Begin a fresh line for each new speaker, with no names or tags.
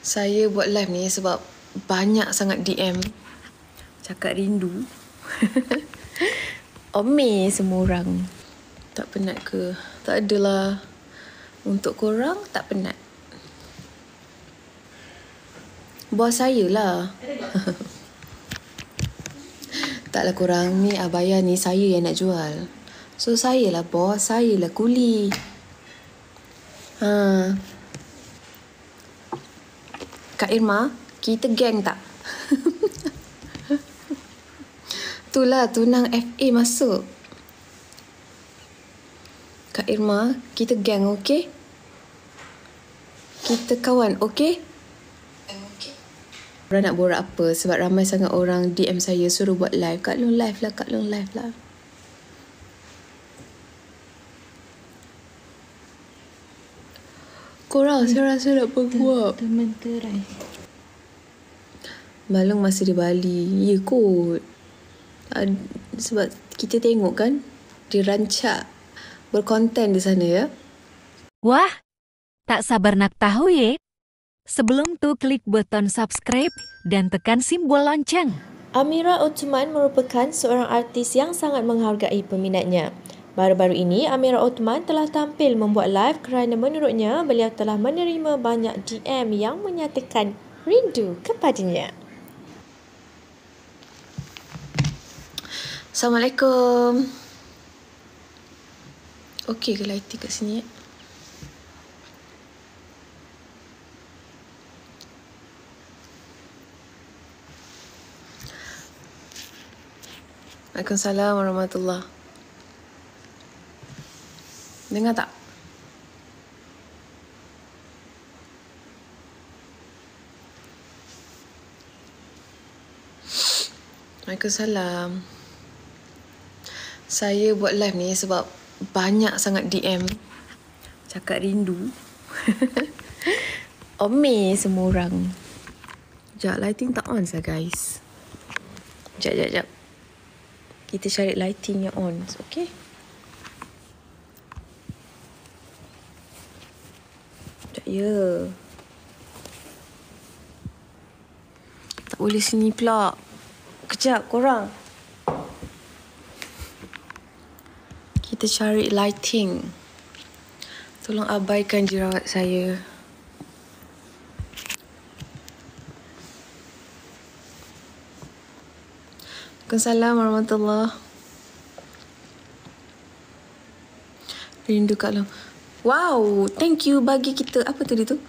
Saya buat live ni sebab banyak sangat DM cakap rindu. Omeh semua orang. Tak penat ke? Tak adalah. Untuk korang tak penat. Bos saya lah. Taklah korang ni abaya ni saya yang nak jual. So saya lah bos, saya lah kuli. Kak Irma, kita geng tak? Itulah tunang FA masuk. Kak Irma, kita geng, okey? Kita kawan, okey? Orang nak borak apa? Sebab ramai sangat orang DM saya suruh buat live. Kak Long live lah, Kak Long live lah. Korang saya rasa nak berbuat.
Termenterai.
Malung masih di Bali. Ya kot. Sebab kita tengok kan, dia rancak berkonten di sana ya.
Wah, tak sabar nak tahu ya. Sebelum tu klik button subscribe dan tekan simbol lonceng.
Amira Othman merupakan seorang artis yang sangat menghargai peminatnya. Baru-baru ini, Amira Othman telah tampil membuat live kerana menurutnya beliau telah menerima banyak DM yang menyatakan rindu kepadanya.
Assalamualaikum. Okey ke lighting kat sini ya? Waalaikumsalam warahmatullahi. Dengar tak? Waalaikumsalam. Saya buat live ni sebab banyak sangat DM cakap rindu. Omeh semua orang. Sekejap, lighting tak on sah guys. Sekejap. Kita cari lighting yang on, okay? Sekejap ya. Tak boleh sini pula. Kejap korang. Kita cari lighting. Tolong abaikan jerawat saya. Waalaikumsalam warahmatullahi. Rindu Kak Long. Wow, thank you bagi kita apa tadi tu?